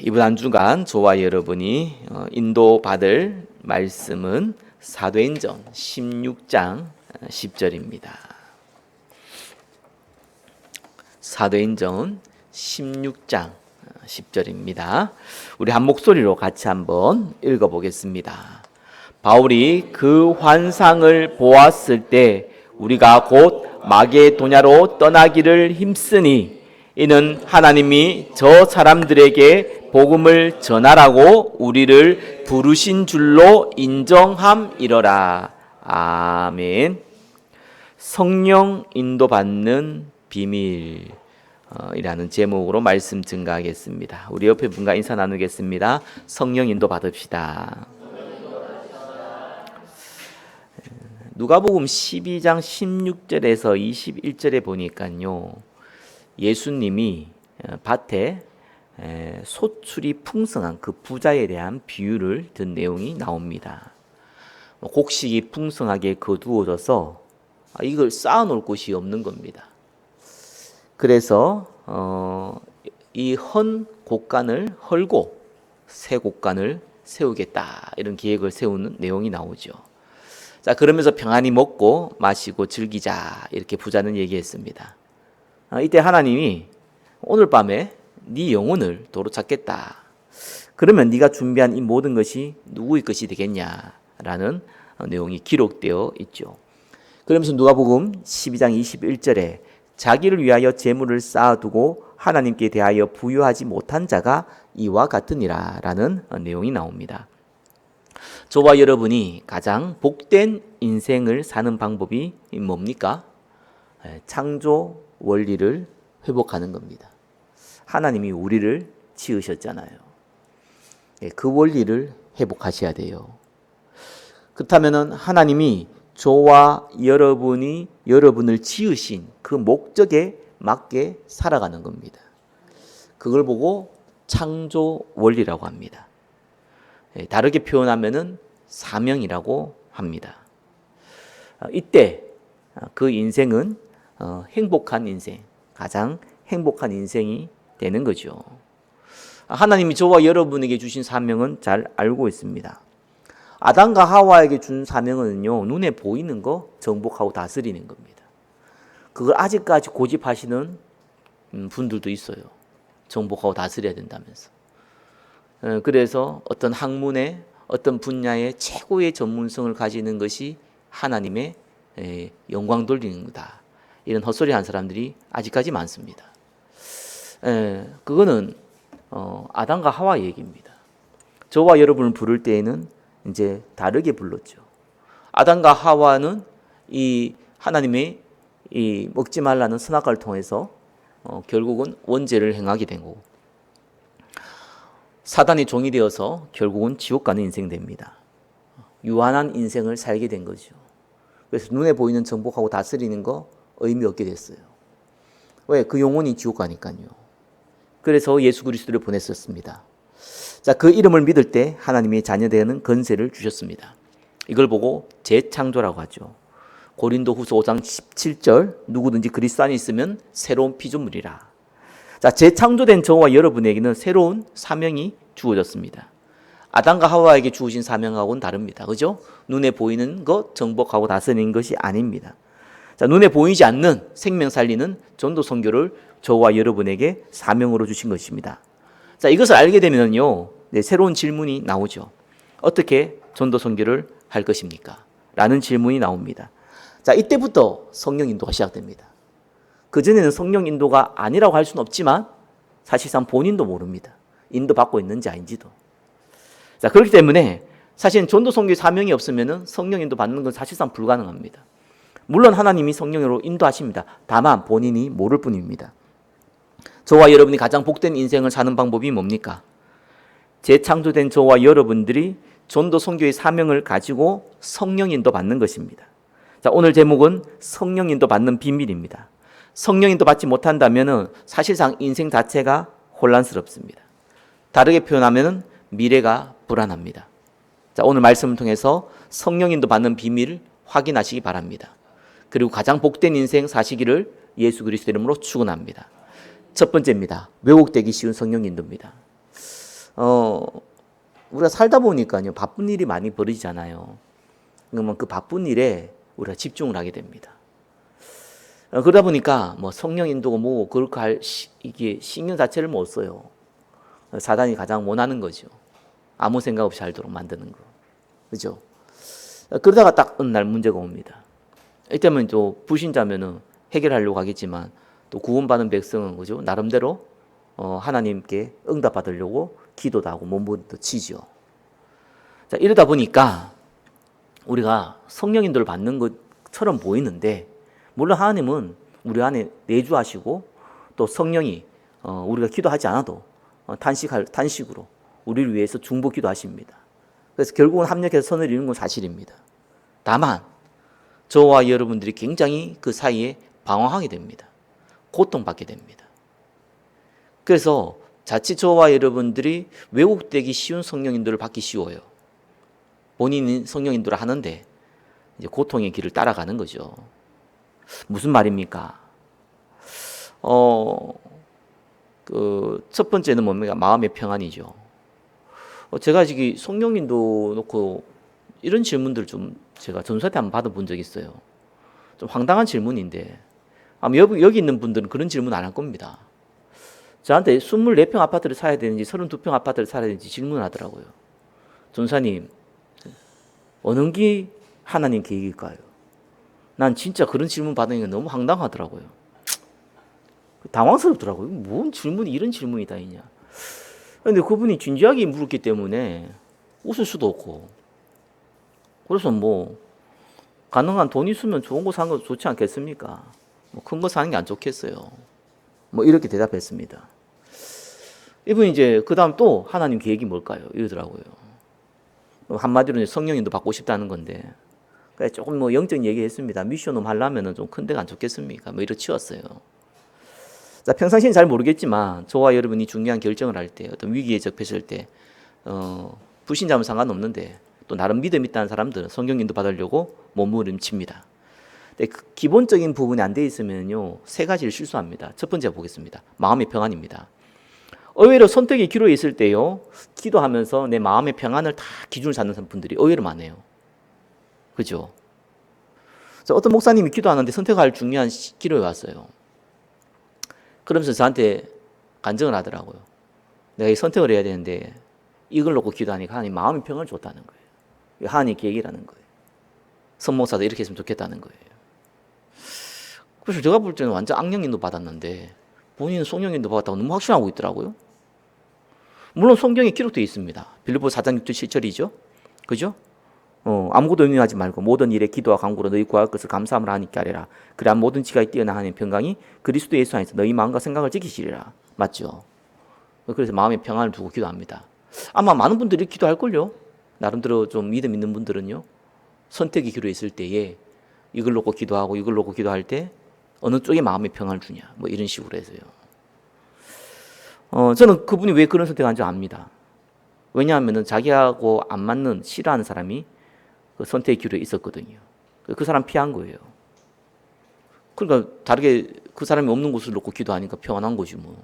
이번 한 주간 저와 여러분이 인도받을 말씀은 사도행전 16장 10절입니다. 사도행전 16장 10절입니다. 우리 한 목소리로 같이 한번 읽어보겠습니다. 바울이 그 환상을 보았을 때 우리가 곧 마게도냐로 떠나기를 힘쓰니 이는 하나님이 저 사람들에게 복음을 전하라고 우리를 부르신 줄로 인정함이러라. 아멘. 성령 인도받는 비밀 이라는 제목으로 말씀 증가하겠습니다. 우리 옆에 분과 인사 나누겠습니다. 성령 인도 받읍시다. 누가복음 12장 16절에서 21절에 보니까요, 예수님이 밭에 소출이 풍성한 그 부자에 대한 비유를 든 내용이 나옵니다. 곡식이 풍성하게 거두어져서 이걸 쌓아놓을 곳이 없는 겁니다. 그래서 이 헌 곡간을 헐고 새 곡간을 세우겠다, 이런 계획을 세우는 내용이 나오죠. 자, 그러면서 평안히 먹고 마시고 즐기자, 이렇게 부자는 얘기했습니다. 이때 하나님이 오늘 밤에 네 영혼을 도로 찾겠다. 그러면 네가 준비한 이 모든 것이 누구의 것이 되겠냐라는 내용이 기록되어 있죠. 그러면서 누가복음 12장 21절에 자기를 위하여 재물을 쌓아두고 하나님께 대하여 부유하지 못한 자가 이와 같으니라 라는 내용이 나옵니다. 저와 여러분이 가장 복된 인생을 사는 방법이 뭡니까? 창조 원리를 회복하는 겁니다. 하나님이 우리를 지으셨잖아요. 그 원리를 회복하셔야 돼요. 그렇다면 하나님이 저와 여러분이 여러분을 지으신 그 목적에 맞게 살아가는 겁니다. 그걸 보고 창조 원리라고 합니다. 다르게 표현하면은 사명이라고 합니다. 이때 그 인생은 행복한 인생, 가장 행복한 인생이 되는 거죠. 하나님이 저와 여러분에게 주신 사명은 잘 알고 있습니다. 아담과 하와에게 준 사명은요, 눈에 보이는 거 정복하고 다스리는 겁니다. 그걸 아직까지 고집하시는 분들도 있어요. 정복하고 다스려야 된다면서. 그래서 어떤 학문의 어떤 분야의 최고의 전문성을 가지는 것이 하나님의 영광 돌리는 거다, 이런 헛소리 하는 사람들이 아직까지 많습니다. 그거는 아담과 하와 얘기입니다. 저와 여러분을 부를 때에는 이제 다르게 불렀죠. 아담과 하와는 이 하나님의 이 먹지 말라는 선악과를 통해서 결국은 원죄를 행하게 된 거고, 사단의 종이 되어서 결국은 지옥 가는 인생 됩니다. 유한한 인생을 살게 된 거죠. 그래서 눈에 보이는 정복하고 다스리는 거 의미 없게 됐어요. 왜? 그 영혼이 지옥 가니까요. 그래서 예수 그리스도를 보냈었습니다. 자, 그 이름을 믿을 때 하나님의 자녀되는 건세를 주셨습니다. 이걸 보고 재창조라고 하죠. 고린도후서 5장 17절, 누구든지 그리스도 안에 있으면 새로운 피조물이라. 자, 재창조된 저와 여러분에게는 새로운 사명이 주어졌습니다. 아담과 하와에게 주어진 사명하고는 다릅니다. 그죠? 눈에 보이는 것 정복하고 다스리는 것이 아닙니다. 자, 눈에 보이지 않는 생명 살리는 전도 선교를 저와 여러분에게 사명으로 주신 것입니다. 자, 이것을 알게 되면요, 새로운 질문이 나오죠. 어떻게 전도 선교를 할 것입니까? 라는 질문이 나옵니다. 자, 이때부터 성령 인도가 시작됩니다. 그전에는 성령 인도가 아니라고 할 수는 없지만 사실상 본인도 모릅니다. 인도받고 있는지 아닌지도. 자, 그렇기 때문에 사실 전도 선교의 사명이 없으면 성령 인도 받는 건 사실상 불가능합니다. 물론 하나님이 성령으로 인도하십니다. 다만 본인이 모를 뿐입니다. 저와 여러분이 가장 복된 인생을 사는 방법이 뭡니까? 재창조된 저와 여러분들이 전도 선교의 사명을 가지고 성령 인도 받는 것입니다. 자, 오늘 제목은 성령 인도 받는 비밀입니다. 성령 인도 받지 못한다면 사실상 인생 자체가 혼란스럽습니다. 다르게 표현하면 미래가 불안합니다. 자, 오늘 말씀을 통해서 성령 인도 받는 비밀을 확인하시기 바랍니다. 그리고 가장 복된 인생 사시기를 예수 그리스도 이름으로 축원합니다. 첫 번째입니다. 왜곡되기 쉬운 성령 인도입니다. 우리가 살다 보니까요, 바쁜 일이 많이 벌어지잖아요. 그러면 그 바쁜 일에 우리가 집중을 하게 됩니다. 그러다 보니까 뭐 성령 인도고 뭐 그렇게 이게 신경 자체를 못 써요. 사단이 가장 원하는 거죠. 아무 생각 없이 살도록 만드는 거. 그죠? 그러다가 딱 어느 날 문제가 옵니다. 이때면 또 불신자면은 해결하려고 하겠지만 또 구원받은 백성은 그죠? 나름대로 하나님께 응답받으려고 기도도 하고 몸부림도 치죠. 자, 이러다 보니까 우리가 성령 인도를 받는 것처럼 보이는데, 물론 하나님은 우리 안에 내주하시고 또 성령이 우리가 기도하지 않아도 단식으로 우리를 위해서 중보 기도하십니다. 그래서 결국은 합력해서 선을 이루는 건 사실입니다. 다만 저와 여러분들이 굉장히 그 사이에 방황하게 됩니다. 고통받게 됩니다. 그래서 자칫 저와 여러분들이 왜곡되기 쉬운 성령 인도를 받기 쉬워요. 본인이 성령 인도를 하는데 이제 고통의 길을 따라가는 거죠. 무슨 말입니까? 첫 번째는 뭡니까? 마음의 평안이죠. 제가 지금 성령 인도 놓고 이런 질문들 좀 제가 전수한테 한번 받아본 적이 있어요. 좀 황당한 질문인데 아마 여기 있는 분들은 그런 질문 안 할 겁니다. 저한테 24평 아파트를 사야 되는지 32평 아파트를 사야 되는지 질문을 하더라고요. 전사님, 어느 게 하나님 계획일까요? 난 진짜 그런 질문 받는 게 너무 황당하더라고요. 당황스럽더라고요. 뭔 질문이 이런 질문이 다 있냐. 근데 그분이 진지하게 물었기 때문에 웃을 수도 없고, 그래서 뭐 가능한 돈 있으면 좋은 거 사는 것도 좋지 않겠습니까? 뭐 큰 거 사는 게 안 좋겠어요. 뭐 이렇게 대답했습니다. 이분이 이제 그 다음 또 하나님 계획이 뭘까요? 이러더라고요. 한마디로 성령님도 받고 싶다는 건데, 그래 조금 뭐 영적 얘기했습니다. 미션홈 하려면은 좀 큰 데가 안 좋겠습니까? 뭐 이렇게 치웠어요. 자, 평상시엔 잘 모르겠지만 저와 여러분이 중요한 결정을 할 때, 어떤 위기에 접했을 때, 불신자면 상관없는데 또 나름 믿음 있다는 사람들은 성령님도 받으려고 몸부림칩니다. 근데 그 기본적인 부분이 안 돼 있으면요, 세 가지를 실수합니다. 첫 번째 보겠습니다. 마음의 평안입니다. 의외로 선택의 기로에 있을 때요, 기도하면서 내 마음의 평안을 다 기준을 잡는 분들이 의외로 많아요. 그죠? 어떤 목사님이 기도하는데 선택할 중요한 기로에 왔어요. 그러면서 저한테 간증을 하더라고요. 내가 이 선택을 해야 되는데 이걸 놓고 기도하니까 하나님 마음의 평안을 줬다는 거예요. 하나님 계획이라는 거예요. 선목사도 이렇게 했으면 좋겠다는 거예요. 그래서 제가 볼 때는 완전 악령인도 받았는데 본인은 성령인도 받았다고 너무 확신하고 있더라고요. 물론 성경에 기록되어 있습니다. 빌립보 4장 6절 7절이죠. 그죠? 아무것도 염려하지 말고 모든 일에 기도와 간구로 너희 구할 것을 감사함으로 하나님께 아뢰라. 그래야 모든 지각이 뛰어난 하나님의 평강이 그리스도 예수 안에서 너희 마음과 생각을 지키시리라. 맞죠? 그래서 마음의 평안을 두고 기도합니다. 아마 많은 분들이 기도할걸요. 나름대로 좀 믿음 있는 분들은요. 선택의 기로에 있을 때에 이걸 놓고 기도하고 이걸 놓고 기도할 때 어느 쪽에 마음의 평안을 주냐, 뭐 이런 식으로 해서요. 저는 그분이 왜 그런 선택한지 압니다. 왜냐하면 자기하고 안 맞는 싫어하는 사람이 그 선택의 기로에 있었거든요. 그 사람 피한 거예요. 그러니까 다르게 그 사람이 없는 곳을 놓고 기도하니까 평안한 거지 뭐.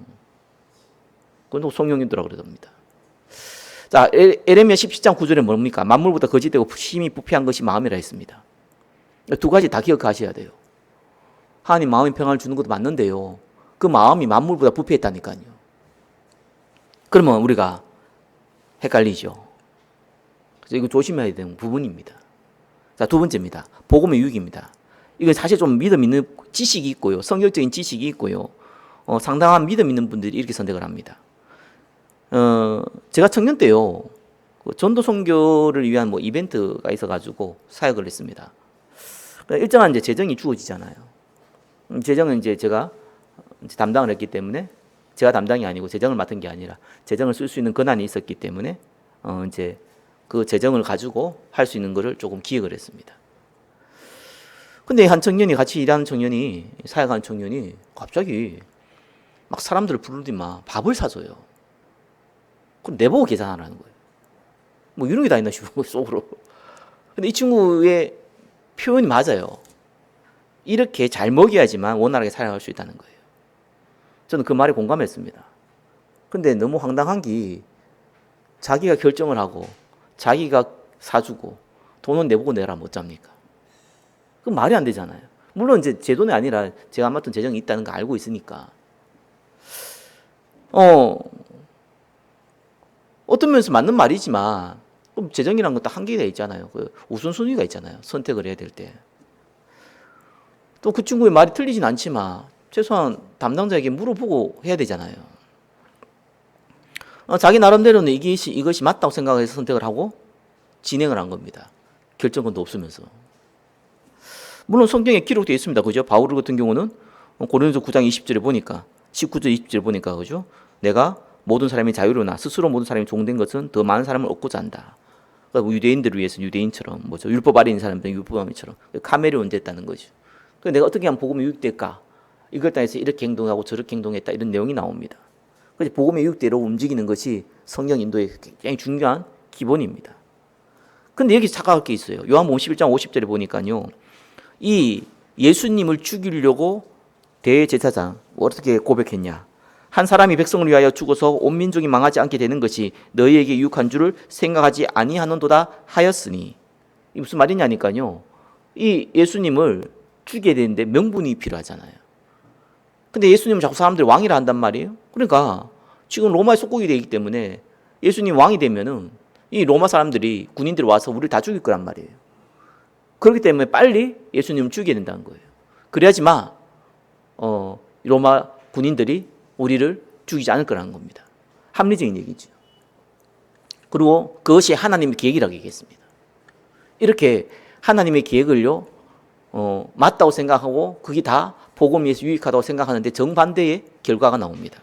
그건 또 성령님들라고 그러답니다. 자, 에레미야 17장 9절에 뭡니까? 만물보다 거짓되고 심히 부패한 것이 마음이라 했습니다. 두 가지 다 기억하셔야 돼요. 하나님 마음의 평안을 주는 것도 맞는데요, 그 마음이 만물보다 부패했다니까요. 그러면 우리가 헷갈리죠. 그래서 이거 조심해야 되는 부분입니다. 자, 두 번째입니다. 복음의 유익입니다. 이건 사실 좀 믿음 있는 지식이 있고요, 성경적인 지식이 있고요, 상당한 믿음 있는 분들이 이렇게 선택을 합니다. 제가 청년 때요, 전도 선교를 위한 뭐 이벤트가 있어가지고 사역을 했습니다. 일정한 이제 재정이 주어지잖아요. 재정은 이제 제가 담당을 했기 때문에, 제가 담당이 아니고 재정을 맡은 게 아니라 재정을 쓸 수 있는 권한이 있었기 때문에 이제 그 재정을 가지고 할 수 있는 거를 조금 기획을 했습니다. 근데 한 청년이, 같이 일하는 청년이, 사역하는 청년이 갑자기 막 사람들을 부르더만 밥을 사줘요. 그럼 내보고 계산하라는 거예요. 뭐 이런 게 다 있나 싶은 거예요, 속으로. 근데 이 친구의 표현이 맞아요. 이렇게 잘 먹여야지만 원활하게 살아갈 수 있다는 거예요. 저는 그 말에 공감했습니다. 근데 너무 황당한 게 자기가 결정을 하고 자기가 사주고 돈은 내보고 내라 못 잡니까? 그건 말이 안 되잖아요. 물론 이제 제 돈이 아니라 제가 맡은 재정이 있다는 거 알고 있으니까. 어떤 면에서 맞는 말이지만 그럼 재정이라는 것도 한계가 있잖아요. 그 우선순위가 있잖아요. 선택을 해야 될 때. 또 그 친구의 말이 틀리진 않지만 최소한 담당자에게 물어보고 해야 되잖아요. 자기 나름대로는 이것이 맞다고 생각해서 선택을 하고 진행을 한 겁니다. 결정권도 없으면서. 물론 성경에 기록되어 있습니다. 그죠? 바울 같은 경우는 고린도서 9장 20절에 보니까 19절 20절에 보니까 그죠? 내가 모든 사람이 자유로나 스스로 모든 사람이 종된 것은 더 많은 사람을 얻고자 한다. 그러니까 유대인들을 위해서 유대인처럼 뭐죠? 율법 아래인 사람들은 율법아미처럼 카멜레온 됐다는 거죠. 그래서 내가 어떻게 하면 복음에 유익될까? 이걸 따라서 이렇게 행동하고 저렇게 행동했다 이런 내용이 나옵니다. 그래서 복음의 유익대로 움직이는 것이 성령 인도의 굉장히 중요한 기본입니다. 근데 여기 착각할 게 있어요. 요한복음 11장 50절에 보니까요. 이 예수님을 죽이려고 대제사장 어떻게 고백했냐? 한 사람이 백성을 위하여 죽어서 온 민족이 망하지 않게 되는 것이 너희에게 유익한 줄을 생각하지 아니하는도다 하였으니. 이 무슨 말이냐니까요. 이 예수님을 죽여야 되는데 명분이 필요하잖아요. 근데 예수님은 자꾸 사람들이 왕이라 한단 말이에요. 그러니까 지금 로마에 속국이 되기 때문에 예수님 왕이 되면은 이 로마 사람들이 군인들이 와서 우리를 다 죽일 거란 말이에요. 그렇기 때문에 빨리 예수님을 죽여야 된다는 거예요. 그래야지만 로마 군인들이 우리를 죽이지 않을 거라는 겁니다. 합리적인 얘기죠. 그리고 그것이 하나님의 계획이라고 얘기했습니다. 이렇게 하나님의 계획을요 맞다고 생각하고 그게 다 복음에 의해서 유익하다고 생각하는데 정반대의 결과가 나옵니다.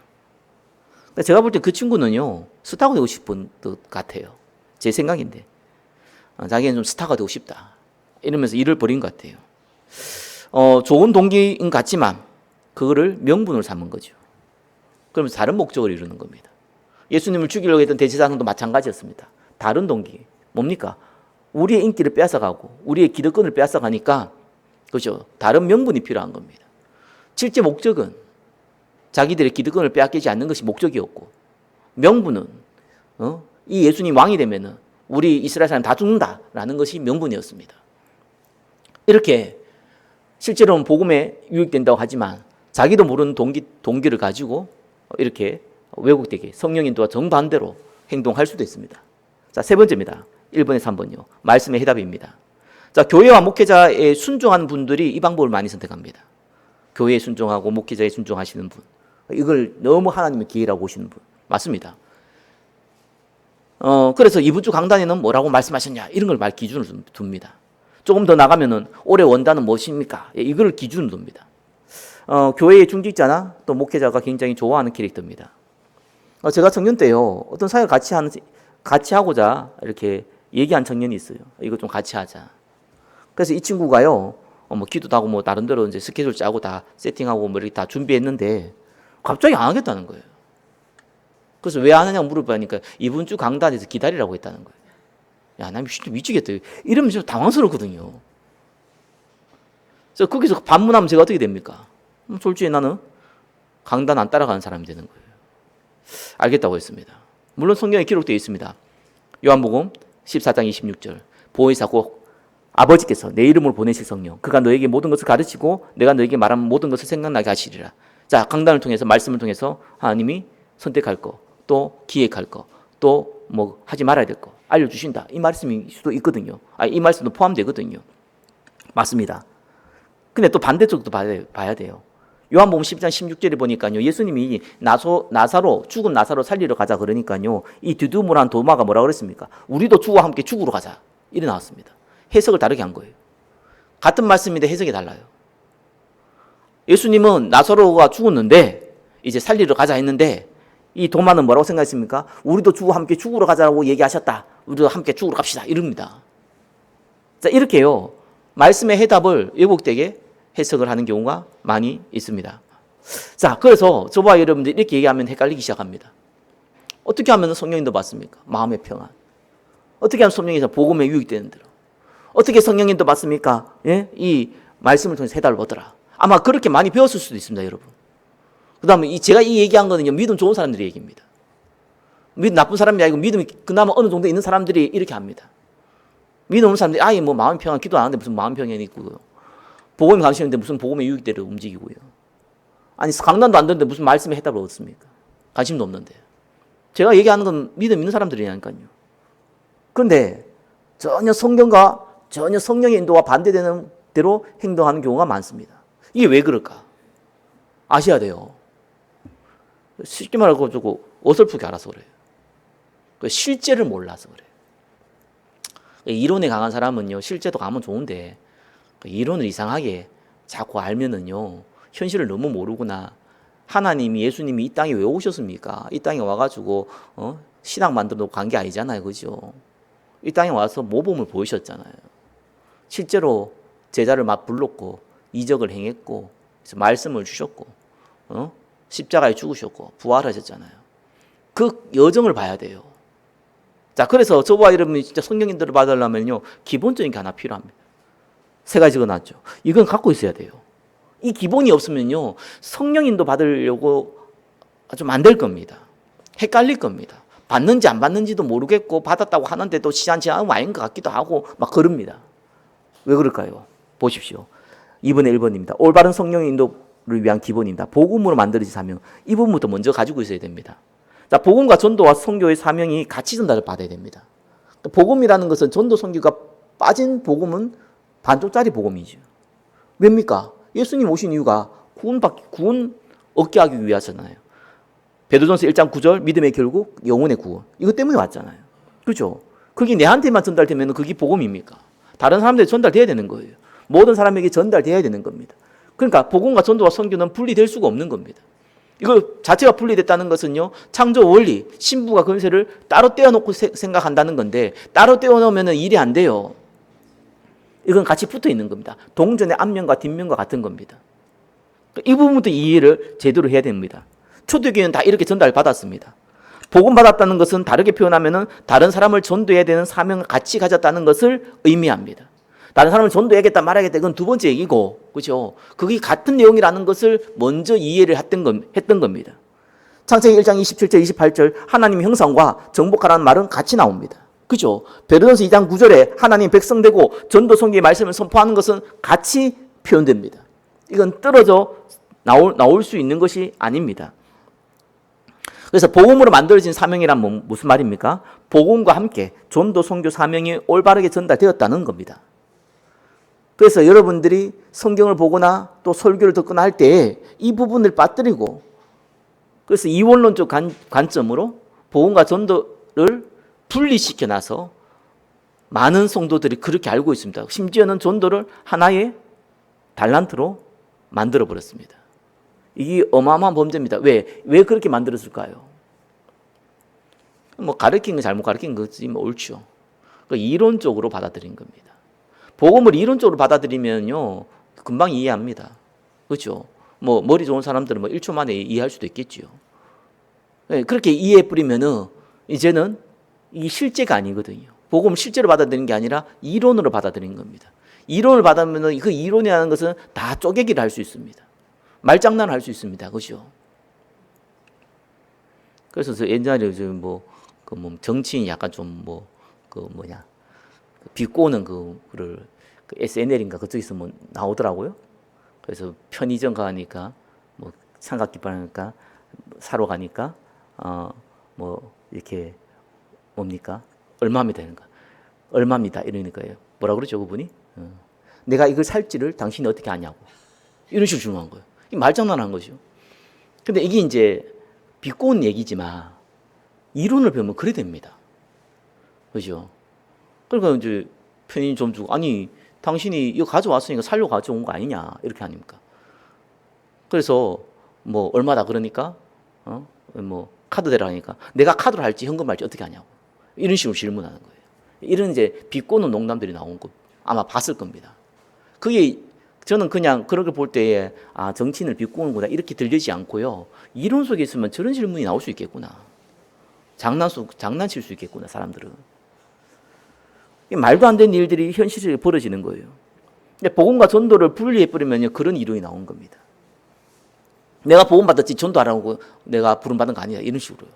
제가 볼 때 그 친구는요 스타가 되고 싶은 것 같아요. 제 생각인데 자기는 좀 스타가 되고 싶다 이러면서 일을 벌인 것 같아요. 좋은 동기인 것 같지만 그거를 명분으로 삼은 거죠. 그러면서 다른 목적을 이루는 겁니다. 예수님을 죽이려고 했던 대제사장도 마찬가지였습니다. 다른 동기 뭡니까? 우리의 인기를 빼앗아가고 우리의 기득권을 빼앗아가니까 그죠? 다른 명분이 필요한 겁니다. 실제 목적은 자기들의 기득권을 빼앗기지 않는 것이 목적이었고 명분은 이 예수님 왕이 되면은 우리 이스라엘 사람 다 죽는다라는 것이 명분이었습니다. 이렇게 실제로는 복음에 유익된다고 하지만 자기도 모르는 동기를 가지고 이렇게 왜곡되게 성령 인도와 정반대로 행동할 수도 있습니다. 자, 세 번째입니다. 1번에서 3번이요. 말씀의 해답입니다. 자, 교회와 목회자에 순종한 분들이 이 방법을 많이 선택합니다. 교회에 순종하고 목회자에 순종하시는 분. 이걸 너무 하나님의 기회라고 보시는 분. 맞습니다. 그래서 이번 주 강단에는 뭐라고 말씀하셨냐 이런 걸 말 기준을 둡니다. 조금 더 나가면은 올해 원단은 무엇입니까? 이걸 기준으로 둡니다. 교회의 중직자나 또 목회자가 굉장히 좋아하는 캐릭터입니다. 제가 청년 때요 어떤 사역을 같이 하고자 이렇게 얘기한 청년이 있어요. 이거 좀 같이 하자. 그래서 이 친구가요 뭐 기도도 하고 뭐 나름대로 이제 스케줄 짜고 다 세팅하고 뭐 이렇게 다 준비했는데 갑자기 안 하겠다는 거예요. 그래서 왜 안 하냐고 물어보니까 이번 주 강단에서 기다리라고 했다는 거예요. 야, 나 미치겠다. 이러면서 당황스럽거든요. 그래서 거기서 반문하면 제가 어떻게 됩니까? 솔직히 나는 강단 안 따라가는 사람이 되는 거예요. 알겠다고 했습니다. 물론 성경에 기록되어 있습니다. 요한복음 14장 26절 보혜사 곧 아버지께서 내 이름으로 보내실 성령 그가 너에게 모든 것을 가르치고 내가 너에게 말한 모든 것을 생각나게 하시리라. 자, 강단을 통해서 말씀을 통해서 하나님이 선택할 거, 또 기획할 거, 또 뭐 하지 말아야 될 거 알려주신다. 이 말씀일 수도 있거든요. 이 말씀도 포함되거든요. 맞습니다. 근데 또 반대쪽도 봐야 돼요. 요한복음 10장 16절에 보니까요. 예수님이 나사로 죽은 나사로 살리러 가자 그러니까요. 이 디두모란 도마가 뭐라 그랬습니까? 우리도 주와 함께 죽으러 가자. 이래 나왔습니다. 해석을 다르게 한 거예요. 같은 말씀인데 해석이 달라요. 예수님은 나사로가 죽었는데 이제 살리러 가자 했는데 이 도마는 뭐라고 생각했습니까? 우리도 주와 함께 죽으러 가자라고 얘기하셨다. 우리도 함께 죽으러 갑시다. 이럽니다. 자, 이렇게요. 말씀의 해답을 왜곡되게 해석을 하는 경우가 많이 있습니다. 자, 그래서 저와 여러분들 이렇게 얘기하면 헷갈리기 시작합니다. 어떻게 하면 성령인도 받습니까? 마음의 평안. 어떻게 하면 성령에서 복음에 유익되는 대로. 어떻게 성령인도 받습니까? 예? 이 말씀을 통해서 해답을 얻더라. 아마 그렇게 많이 배웠을 수도 있습니다, 여러분. 그 다음에 제가 이 얘기한 거는요, 믿음 좋은 사람들의 얘기입니다. 나쁜 사람이 아니고 믿음이 그나마 어느 정도 있는 사람들이 이렇게 합니다. 믿음 없는 사람들이 아예 뭐 마음 평안 기도 안 하는데 무슨 마음 평안이 있고요. 복음이 가르치는데 무슨 복음의 유익대로 움직이고요. 아니 강단도 안 듣는데 무슨 말씀에 해답을 얻습니까? 관심도 없는데. 제가 얘기하는 건 믿음 있는 사람들이니까요. 그런데 전혀 성경과 전혀 성령의 인도와 반대되는 대로 행동하는 경우가 많습니다. 이게 왜 그럴까? 아셔야 돼요. 쉽게 말하고 어설프게 알아서 그래요. 실제를 몰라서 그래요. 이론에 강한 사람은요, 실제도 가면 좋은데 이론을 이상하게 자꾸 알면은요, 현실을 너무 모르구나. 하나님이 예수님이 이 땅에 왜 오셨습니까? 이 땅에 와가지고 신앙 만들어 놓고 간 게 아니잖아요, 그죠? 이 땅에 와서 모범을 보이셨잖아요. 실제로 제자를 막 불렀고 이적을 행했고 말씀을 주셨고 십자가에 죽으셨고 부활하셨잖아요. 그 여정을 봐야 돼요. 자, 그래서 저와 여러분이 진짜 성령인들을 받으려면요, 기본적인 게 하나 필요합니다. 세 가지 적어놨죠. 이건 갖고 있어야 돼요. 이 기본이 없으면요, 성령인도 받으려고 좀 안 될 겁니다. 헷갈릴 겁니다. 받는지 안 받는지도 모르겠고 받았다고 하는데 또 시간치 않으면 아닌 것 같기도 하고 막 그럽니다. 왜 그럴까요? 보십시오. 2번에 1번입니다. 올바른 성령의 인도를 위한 기본입니다. 복음으로 만들어진 사명. 이 부분부터 먼저 가지고 있어야 됩니다. 자, 복음과 전도와 선교의 사명이 같이 전달을 받아야 됩니다. 복음이라는 것은 전도 선교가 빠진 복음은 반쪽짜리 복음이죠. 왜입니까? 예수님 오신 이유가 구원 얻게 하기 위해서잖아요. 베드로전서 1장 9절 믿음의 결국 영혼의 구원. 이것 때문에 왔잖아요. 그렇죠? 그게 내한테만 전달되면 그게 복음입니까? 다른 사람들에게 전달돼야 되는 거예요. 모든 사람에게 전달돼야 되는 겁니다. 그러니까 복음과 전도와 선교는 분리될 수가 없는 겁니다. 이거 자체가 분리됐다는 것은요, 창조 원리, 신부가 권세를 따로 떼어놓고 생각한다는 건데, 따로 떼어놓으면 일이 안 돼요. 이건 같이 붙어 있는 겁니다. 동전의 앞면과 뒷면과 같은 겁니다. 이 부분부터 이해를 제대로 해야 됩니다. 초대교회는 다 이렇게 전달받았습니다. 복음 받았다는 것은 다르게 표현하면 다른 사람을 전도해야 되는 사명을 같이 가졌다는 것을 의미합니다. 다른 사람을 전도해야겠다 말하겠다 이건 두 번째 얘기고, 그렇죠? 그게 같은 내용이라는 것을 먼저 이해를 했던 겁니다. 창세기 1장 27절 28절 하나님의 형상과 정복하라는 말은 같이 나옵니다. 그죠? 베드로전서 2장 9절에 하나님 백성되고 전도 선교의 말씀을 선포하는 것은 같이 표현됩니다. 이건 떨어져 나올 수 있는 것이 아닙니다. 그래서 복음으로 만들어진 사명이란 무슨 말입니까? 복음과 함께 전도 선교 사명이 올바르게 전달되었다는 겁니다. 그래서 여러분들이 성경을 보거나 또 설교를 듣거나 할 때 이 부분을 빠뜨리고, 그래서 이원론적 관점으로 복음과 전도를 분리시켜 놔서 많은 성도들이 그렇게 알고 있습니다. 심지어는 전도를 하나의 달란트로 만들어 버렸습니다. 이게 어마어마한 범죄입니다. 왜 그렇게 만들었을까요? 뭐 가르친 거 잘못 가르친 거지 뭐 옳죠. 이론적으로 받아들인 겁니다. 복음을 이론적으로 받아들이면요, 금방 이해합니다. 그렇죠? 뭐 머리 좋은 사람들은 뭐 1초 만에 이해할 수도 있겠죠. 그렇게 이해해 버리면은 이제는 이 실제가 아니거든요. 복음을 실제로 받아들이는 게 아니라 이론으로 받아들이는 겁니다. 이론을 받으면 그 이론이라는 것은 다 쪼개기를 할 수 있습니다. 말장난을 할 수 있습니다. 그렇죠? 그래서 저 옛날에 정치인이 약간 좀 비꼬는 그거를 SNL인가 그쪽에서 나오더라고요. 그래서 편의점 가니까 삼각김밥 하니까 사러 가니까 이렇게 뭡니까? 얼마입니다 되는가? 얼마입니다 이러니까요. 뭐라 그러죠 그분이? 내가 이걸 살지를 당신이 어떻게 아냐고 이런 식으로 질문한 거예요. 말장난한 거죠. 근데 이게 이제 비꼬는 얘기지만 이론을 배우면 그래 됩니다. 그죠? 그러니까 이제 편의점 좀 주고, 아니 당신이 이거 가져왔으니까 살려고 가져온 거 아니냐 이렇게 하니까. 그래서 얼마다 그러니까 카드 대라 하니까 내가 카드로 할지 현금 할지 어떻게 하냐고 이런 식으로 질문하는 거예요. 이런 이제 비꼬는 농담들이 나온 거 아마 봤을 겁니다. 그게 저는 그냥 그렇게 볼 때에 정치인을 비꼬는구나 이렇게 들리지 않고요. 이론 속에 있으면 저런 질문이 나올 수 있겠구나. 장난칠 수 있겠구나 사람들은. 말도 안 되는 일들이 현실에 벌어지는 거예요. 근데 복음과 전도를 분리해버리면 그런 이론이 나온 겁니다. 내가 복음 받았지 전도하라고 내가 부름받은 거 아니야 이런 식으로요.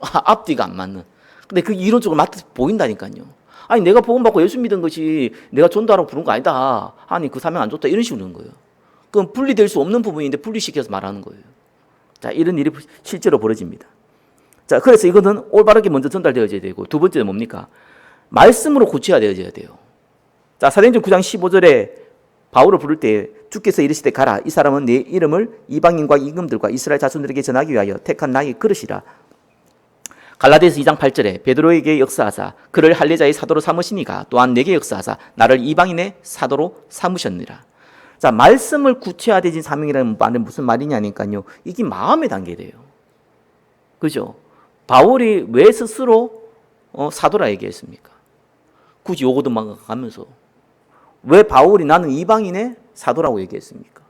앞뒤가 안 맞는. 근데 그게 이론적으로 맞듯이 보인다니까요. 아니 내가 복음받고 예수 믿은 것이 내가 전도하라고 부른 거 아니다. 아니 그 사명 안 좋다. 이런 식으로 하는 거예요. 그건 분리될 수 없는 부분인데 분리시켜서 말하는 거예요. 자, 이런 일이 실제로 벌어집니다. 자, 그래서 이거는 올바르게 먼저 전달되어져야 되고, 두 번째는 뭡니까? 말씀으로 구체화되어져야 돼요. 자, 사도행전 9장 15절에 바울을 부를 때 주께서 이르시되 가라. 이 사람은 내 이름을 이방인과 임금들과 이스라엘 자손들에게 전하기 위하여 택한 나의 그릇이라. 갈라디아서 2장 8절에 베드로에게 역사하사 그를 할례자의 사도로 삼으시니가 또한 내게 역사하사 나를 이방인의 사도로 삼으셨느니라. 자, 말씀을 구체화되진 사명이라는 말은 무슨 말이냐니까요. 이게 마음의 단계래요. 그죠? 바울이 왜 스스로 사도라 얘기했습니까? 굳이 요거도만 가면서 왜 바울이 나는 이방인의 사도라고 얘기했습니까?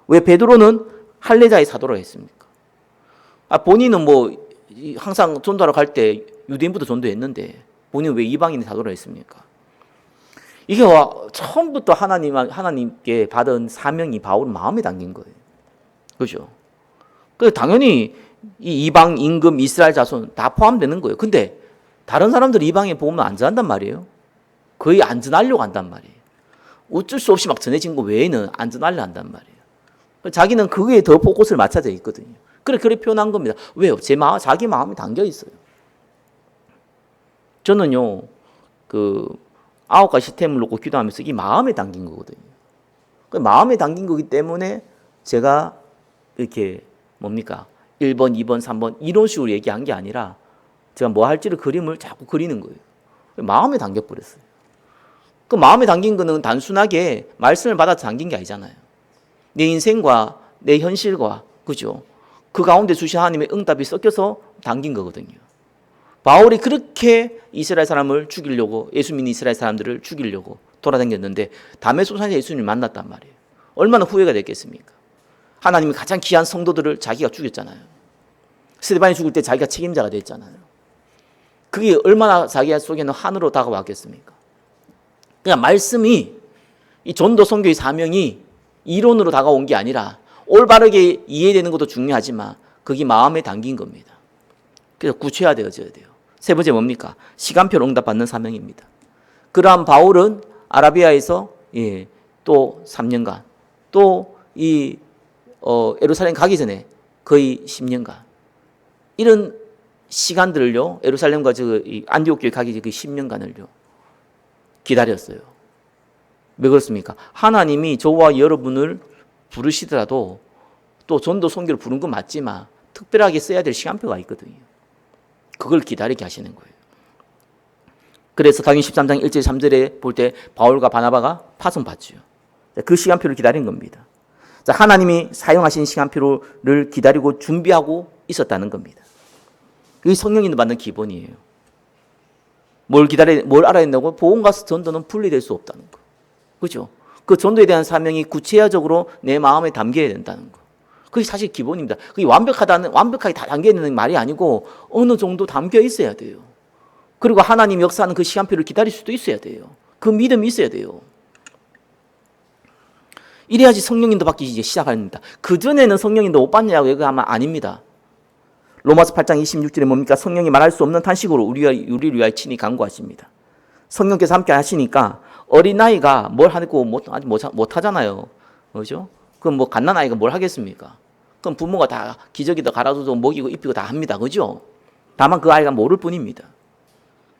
왜 베드로는 할례자의 사도라고 했습니까? 본인은 뭐 항상 전도하러 갈 때 유대인부터 전도했는데 본인은 왜 이방인의 사도라고 했습니까? 이게 처음부터 하나님께 받은 사명이 바울 마음에 담긴 거예요. 그죠? 그래서 당연히 이 이방, 임금, 이스라엘 자손 다 포함되는 거예요. 근데 다른 사람들이 이방에 보면 안 전한단 말이에요. 거의 안 전하려고 한단 말이에요. 어쩔 수 없이 막 전해진 거 외에는 안 전하려 한단 말이에요. 자기는 그거에 더 포커스를 맞춰져 있거든요. 그래 표현한 겁니다. 왜요? 자기 마음이 담겨 있어요. 저는요, 9가지 시스템을 놓고 기도하면서 이 마음에 담긴 거거든요. 마음에 담긴 거기 때문에 제가 이렇게 1번, 2번, 3번 이런 식으로 얘기한 게 아니라 제가 뭐 할지를 그림을 자꾸 그리는 거예요. 마음에 담겨버렸어요. 그 마음에 담긴 거는 단순하게 말씀을 받아서 담긴 게 아니잖아요. 내 인생과 내 현실과, 그죠? 그 가운데 주신 하나님의 응답이 섞여서 담긴 거거든요. 바울이 그렇게 이스라엘 사람을 죽이려고, 예수 믿는 이스라엘 사람들을 죽이려고 돌아다녔는데 다메섹에서 예수님을 만났단 말이에요. 얼마나 후회가 됐겠습니까? 하나님이 가장 귀한 성도들을 자기가 죽였잖아요. 스데반이 죽을 때 자기가 책임자가 됐잖아요. 그게 얼마나 자기 속에는 한으로 다가왔겠습니까? 그냥 말씀이, 이 전도 선교의 사명이 이론으로 다가온 게 아니라 올바르게 이해되는 것도 중요하지만 그게 마음에 담긴 겁니다. 그래서 구체화되어져야 돼요. 세 번째 뭡니까? 시간표로 응답받는 사명입니다. 그러한 바울은 아라비아에서 또 3년간, 또 예루살렘 가기 전에 거의 10년간, 이런 시간들을요, 예루살렘과 안디옥 교회 가기 전에 그 10년간을요 기다렸어요. 왜 그렇습니까? 하나님이 저와 여러분을 부르시더라도 또 전도 선교를 부른 건 맞지만 특별하게 써야 될 시간표가 있거든요. 그걸 기다리게 하시는 거예요. 그래서 사도행전 13장 1절 3절에 볼 때 바울과 바나바가 파송받죠. 그 시간표를 기다린 겁니다. 자, 하나님이 사용하신 시간표를 기다리고 준비하고 있었다는 겁니다. 그게 성령님도 받는 기본이에요. 뭘 알아야 된다고? 복음과 전도는 분리될 수 없다는 거. 그죠? 그 전도에 대한 사명이 구체화적으로 내 마음에 담겨야 된다는 거. 그게 사실 기본입니다. 그게 완벽하게 다 담겨 있는 말이 아니고 어느 정도 담겨 있어야 돼요. 그리고 하나님 역사하는 그 시간표를 기다릴 수도 있어야 돼요. 그 믿음이 있어야 돼요. 이래야지 성령님도 받기 이제 시작합니다. 그전에는 성령님도 못 받냐고 얘기하면 아닙니다. 로마서 8장 26절에 뭡니까? 성령이 말할 수 없는 탄식으로 우리를 위하여 친히 간구하십니다. 성령께서 함께 하시니까 어린아이가 뭘 하고 못 하잖아요. 그죠? 그럼 뭐 갓난아이가 뭘 하겠습니까? 그럼 부모가 다 기저귀도 갈아줘도 먹이고 입히고 다 합니다. 그죠? 다만 그 아이가 모를 뿐입니다.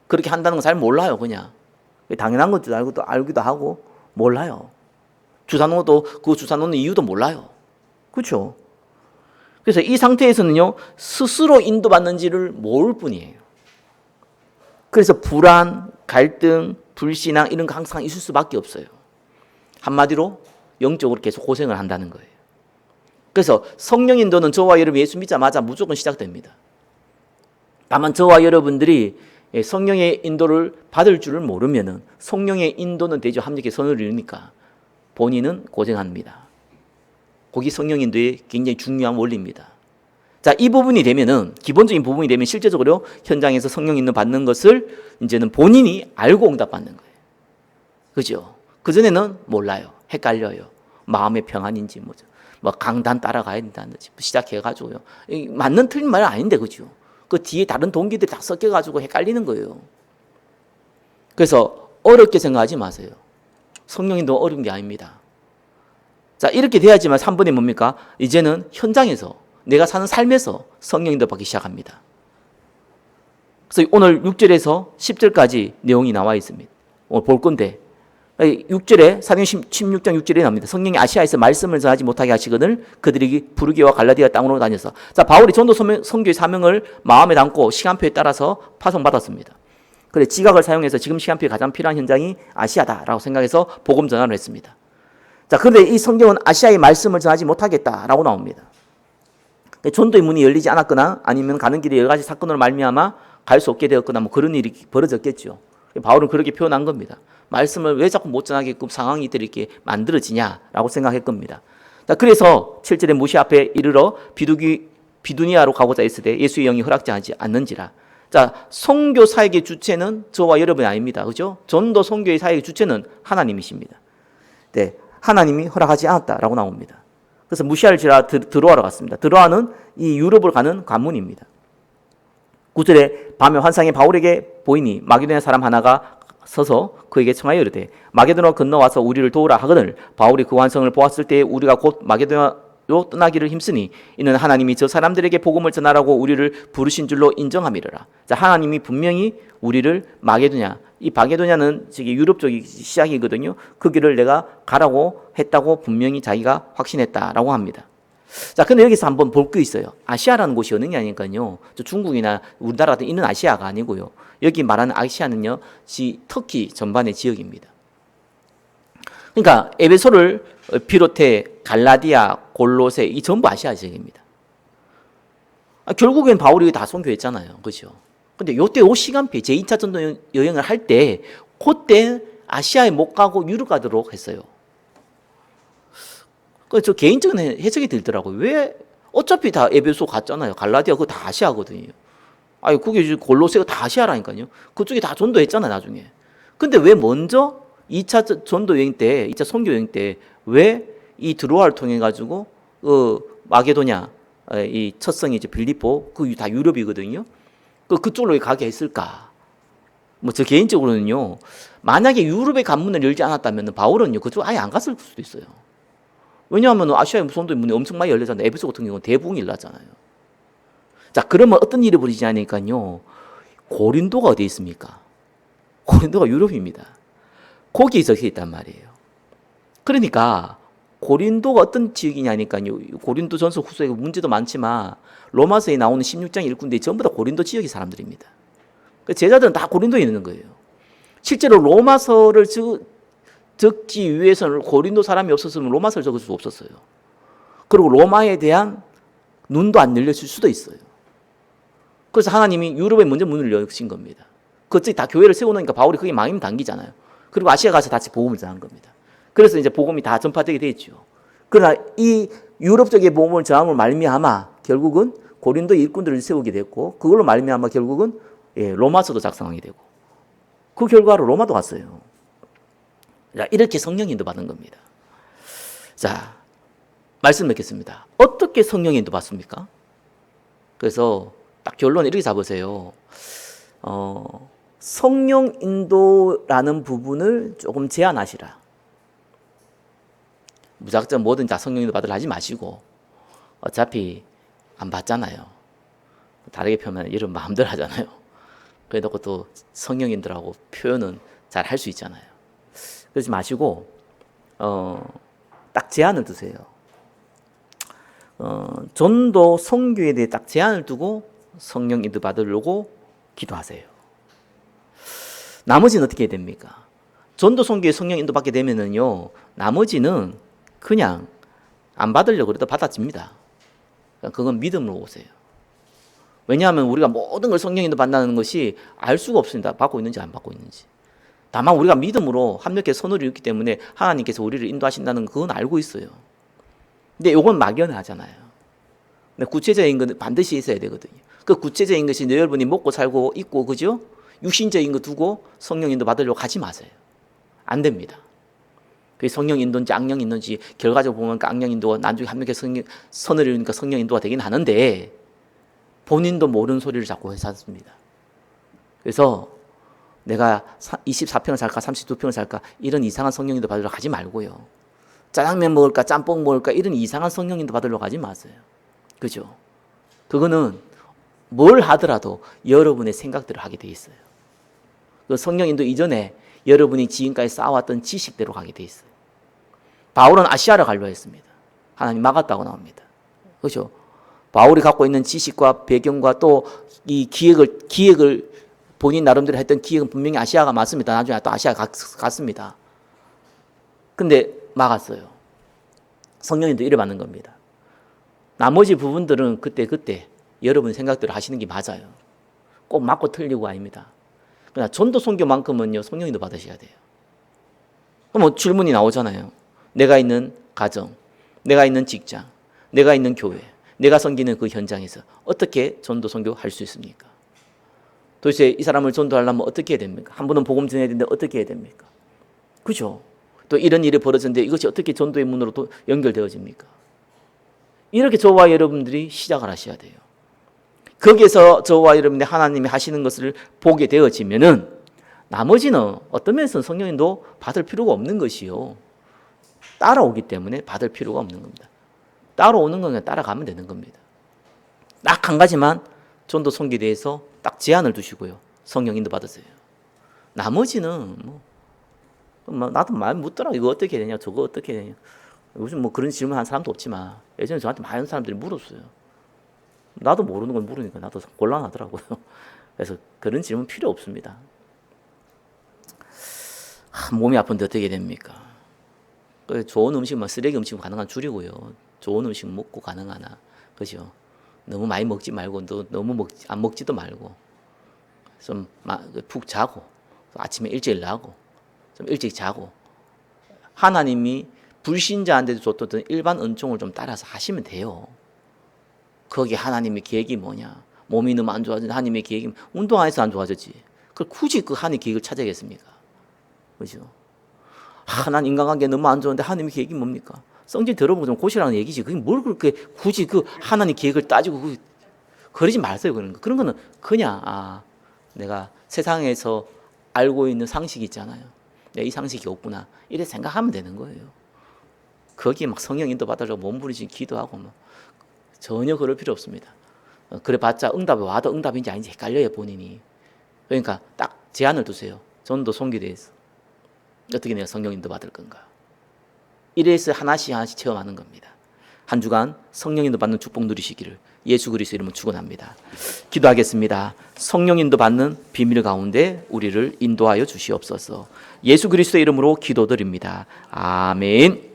그렇게 한다는 건 잘 몰라요, 그냥. 당연한 것도 알기도 하고 몰라요. 주사 놓어도 그 주사 놓는 이유도 몰라요. 그렇죠? 그래서 이 상태에서는요, 스스로 인도받는지를 모를 뿐이에요. 그래서 불안, 갈등, 불신앙 이런 거 항상 있을 수밖에 없어요. 한마디로 영적으로 계속 고생을 한다는 거예요. 그래서 성령 인도는 저와 여러분 예수 믿자마자 무조건 시작됩니다. 다만 저와 여러분들이 성령의 인도를 받을 줄을 모르면은 성령의 인도는 되죠. 합력의 선을 이루니까 본인은 고생합니다. 거기 성령 인도의 굉장히 중요한 원리입니다. 자, 이 부분이 되면은, 기본적인 부분이 되면 실제적으로 현장에서 성령 인도 받는 것을 이제는 본인이 알고 응답받는 거예요. 그죠? 그전에는 몰라요. 헷갈려요. 마음의 평안인지 뭐 강단 따라가야 된다든지 시작해가지고요. 맞는 틀린 말은 아닌데, 그죠? 그 뒤에 다른 동기들이 다 섞여가지고 헷갈리는 거예요. 그래서 어렵게 생각하지 마세요. 성령인도 어려운 게 아닙니다. 자, 이렇게 돼야지만 3번이 뭡니까? 이제는 현장에서 내가 사는 삶에서 성령인도 받기 시작합니다. 그래서 오늘 6절에서 10절까지 내용이 나와 있습니다. 오늘 볼 건데 6절에 사도행전 16장 6절에 나옵니다. 성령이 아시아에서 말씀을 전하지 못하게 하시거늘 그들이 부르기와 갈라디아 땅으로 다녀서 자, 바울이 전도 선교의 사명을 마음에 담고 시간표에 따라서 파송받았습니다. 그래 지각을 사용해서 지금 시간표에 가장 필요한 현장이 아시아다라고 생각해서 복음 전환을 했습니다. 자, 그런데 이 성경은 아시아의 말씀을 전하지 못하겠다라고 나옵니다. 전도의 문이 열리지 않았거나 아니면 가는 길에 여러 가지 사건으로 말미암아 갈 수 없게 되었거나 뭐 그런 일이 벌어졌겠죠. 바울은 그렇게 표현한 겁니다. 말씀을 왜 자꾸 못 전하게끔 상황이 이렇게 만들어지냐라고 생각할 겁니다. 자, 그래서 7절에 무시 앞에 이르러 비두니아로 가고자 했을 때 예수의 영이 허락지 않는지라. 자, 선교 사역의 주체는 저와 여러분이 아닙니다. 그죠? 전도 선교의 사역의 주체는 하나님이십니다. 네, 하나님이 허락하지 않았다라고 나옵니다. 그래서 무시할 지라 드로아로 갔습니다. 드로아는 이 유럽을 가는 관문입니다. 9절에 밤에 환상이 바울에게 보이니 마게도냐 사람 하나가 서서 그에게 청하여 이르되 마게도냐 건너와서 우리를 도우라 하거늘 바울이 그 환상을 보았을 때 우리가 곧 마게도냐로 떠나기를 힘쓰니 이는 하나님이 저 사람들에게 복음을 전하라고 우리를 부르신 줄로 인정함이라. 자, 하나님이 분명히 우리를 마게도냐, 이 마게도냐는 저기 유럽 쪽이 시작이거든요. 그 길을 내가 가라고 했다고 분명히 자기가 확신했다라고 합니다. 자, 근데 여기서 한번 볼 게 있어요. 아시아라는 곳이 어느 게 아니니까요. 저 중국이나 우리나라 같은 있는 아시아가 아니고요. 여기 말하는 아시아는요, 터키 전반의 지역입니다. 그러니까 에베소를 비롯해 갈라디아, 골로새 이 전부 아시아 지역입니다. 결국엔 바울이 다 선교했잖아요. 그렇죠? 근데 요때 요 시간표에 제2차 전도 여행을 할 때 그때 아시아에 못 가고 유럽 가도록 했어요. 저 개인적인 해석이 들더라고요. 왜 어차피 다 에베소 갔잖아요. 갈라디아 그거 다 아시아거든요. 아니 그게 골로새가 다 아시아라니까요. 그쪽이 다 전도했잖아요, 나중에. 근데 왜 먼저 2차 전도 여행 때, 2차 선교 여행 때 왜 이 드로아를 통해 가지고 마게도냐 이 첫성이 이제 빌립보 그 다 유럽이거든요. 그쪽으로 가게 했을까? 뭐 저 개인적으로는요. 만약에 유럽의 관문을 열지 않았다면 바울은요 그쪽 아예 안 갔을 수도 있어요. 왜냐하면 아시아의 선도의 문이 엄청 많이 열렸잖아요. 에베소 같은 경우는 대부흥이 일어났잖아요. 자, 그러면 어떤 일이 벌어지냐니까요. 고린도가 어디에 있습니까? 고린도가 유럽입니다. 거기에 적혀 있단 말이에요. 그러니까 고린도가 어떤 지역이냐니까요. 고린도 전서 후서에 문제도 많지만 로마서에 나오는 16장 일꾼들이 전부 다 고린도 지역의 사람들입니다. 제자들은 다 고린도에 있는 거예요. 실제로 로마서를 적기 위해서는 고린도 사람이 없었으면 로마서를 적을 수 없었어요. 그리고 로마에 대한 눈도 안 열렸을 수도 있어요. 그래서 하나님이 유럽에 먼저 문을 여신 겁니다. 그쪽이 다 교회를 세워놓으니까 바울이 그게 망임 당기잖아요. 그리고 아시아 가서 다시 복음을 전한 겁니다. 그래서 이제 복음이 다 전파되게 되죠. 그러나 이 유럽 쪽의 복음을 전함으로 말미암아 결국은 고린도 일꾼들을 세우게 됐고 그걸로 말미암아 결국은 로마서도 작성하게 되고 그 결과로 로마도 갔어요. 자, 이렇게 성령 인도 받은 겁니다. 자, 말씀 맺겠습니다. 어떻게 성령 인도 받습니까? 그래서 딱 결론 이렇게 잡으세요. 성령 인도라는 부분을 조금 제한하시라. 무작정 뭐든 다 성령 인도 받으라 하지 마시고 어차피 안 받잖아요. 다르게 표현하면 이런 마음대로 하잖아요. 그래놓고 또 성령 인도라고 표현은 잘 할 수 있잖아요. 그러지 마시고 딱 제한을 두세요. 전도 선교에 대해 딱 제한을 두고 성령 인도 받으려고 기도하세요. 나머지는 어떻게 해야 됩니까? 전도 선교에 성령 인도 받게 되면은요, 나머지는 그냥 안 받으려고 그래도 받아집니다. 그건 믿음으로 오세요. 왜냐하면 우리가 모든 걸 성령 인도 받는다는 것이 알 수가 없습니다. 받고 있는지 안 받고 있는지. 다만 우리가 믿음으로 합력해 선을 이뤘기 때문에 하나님께서 우리를 인도하신다는 그건 알고 있어요. 근데 이건 막연하잖아요. 근데 구체적인 건 반드시 있어야 되거든요. 그 구체적인 것이 여러분이 먹고 살고 있고 그죠? 육신적인 거 두고 성령 인도 받으려고 하지 마세요. 안 됩니다. 그게 성령 인도인지 악령 인도인지 결과적으로 보면 악령 인도가 나중에 합력해 선을 이루니까 성령 인도가 되긴 하는데 본인도 모르는 소리를 자꾸 해서 샀습니다. 그래서 내가 24평을 살까 32평을 살까 이런 이상한 성령인도 받으러 가지 말고요. 짜장면 먹을까 짬뽕 먹을까 이런 이상한 성령인도 받으러 가지 마세요. 그죠? 그거는 뭘 하더라도 여러분의 생각대로 하게 돼 있어요. 그 성령인도 이전에 여러분이 지금까지 쌓아왔던 지식대로 가게 돼 있어요. 바울은 아시아를 가려 했습니다. 하나님 막았다고 나옵니다. 그렇죠? 바울이 갖고 있는 지식과 배경과 또 이 기획을 본인 나름대로 했던 기획은 분명히 아시아가 맞습니다. 나중에 또 아시아 갔습니다. 근데 막았어요. 성령님도 이래 받는 겁니다. 나머지 부분들은 그때 여러분 생각대로 하시는 게 맞아요. 꼭 맞고 틀리고 아닙니다. 그러나 전도 선교만큼은요 성령님도 받으셔야 돼요. 그럼 질문이 나오잖아요. 내가 있는 가정, 내가 있는 직장, 내가 있는 교회, 내가 섬기는 그 현장에서 어떻게 전도 선교할 수 있습니까? 도대체 이 사람을 전도하려면 어떻게 해야 됩니까? 한 분은 복음 전해야 되는데 어떻게 해야 됩니까? 그죠? 또 이런 일이 벌어졌는데 이것이 어떻게 전도의 문으로 또 연결되어집니까? 이렇게 저와 여러분들이 시작을 하셔야 돼요. 거기에서 저와 여러분이 하나님이 하시는 것을 보게 되어지면은 나머지는 어떤 면에서는 성령님도 받을 필요가 없는 것이요. 따라오기 때문에 받을 필요가 없는 겁니다. 따라오는 건 그냥 따라가면 되는 겁니다. 딱 한 가지만 전도 선교대에서 딱 제한을 두시고요. 성령님도 받으세요. 나머지는 나도 많이 묻더라. 이거 어떻게 되냐, 저거 어떻게 되냐. 요즘 그런 질문한 사람도 없지만 예전에 저한테 많은 사람들이 물었어요. 나도 모르는 걸 물으니까 나도 곤란하더라고요. 그래서 그런 질문 필요 없습니다. 몸이 아픈데 어떻게 됩니까? 좋은 음식만 쓰레기 음식은 가능한 줄이고요. 좋은 음식 먹고 가능하나, 그죠? 너무 많이 먹지 말고 너무 안 먹지도 말고 좀 푹 자고 아침에 일찍 일어나고 좀 일찍 자고 하나님이 불신자한테도 줬던 일반 은총을 좀 따라서 하시면 돼요. 거기 하나님의 계획이 뭐냐? 몸이 너무 안 좋아지는 하나님의 계획이 운동 안 해서 안 좋아졌지. 그걸 굳이 그 하나님의 계획을 찾아야겠습니까? 그죠? 난 인간관계 너무 안 좋은데 하나님의 계획이 뭡니까? 성질 들어보고 좀 고시라는 얘기지. 그게 뭘 그렇게 굳이 그 하나님 계획을 따지고 그러지 마세요. 그런 거. 그런 거는 그냥 내가 세상에서 알고 있는 상식이 있잖아요. 이 상식이 없구나. 이래 생각하면 되는 거예요. 거기에 막 성령 인도 받아서 몸부림치고 기도하고 전혀 그럴 필요 없습니다. 그래봤자 응답이 와도 응답인지 아닌지 헷갈려요, 본인이. 그러니까 딱 제한을 두세요. 전도 선교대에서 어떻게 내가 성령 인도 받을 건가. 이래서 하나씩 체험하는 겁니다. 한 주간 성령 인도 받는 축복 누리시기를 예수 그리스도 이름으로 축원합니다. 기도하겠습니다. 성령 인도 받는 비밀 가운데 우리를 인도하여 주시옵소서. 예수 그리스도 이름으로 기도드립니다. 아멘.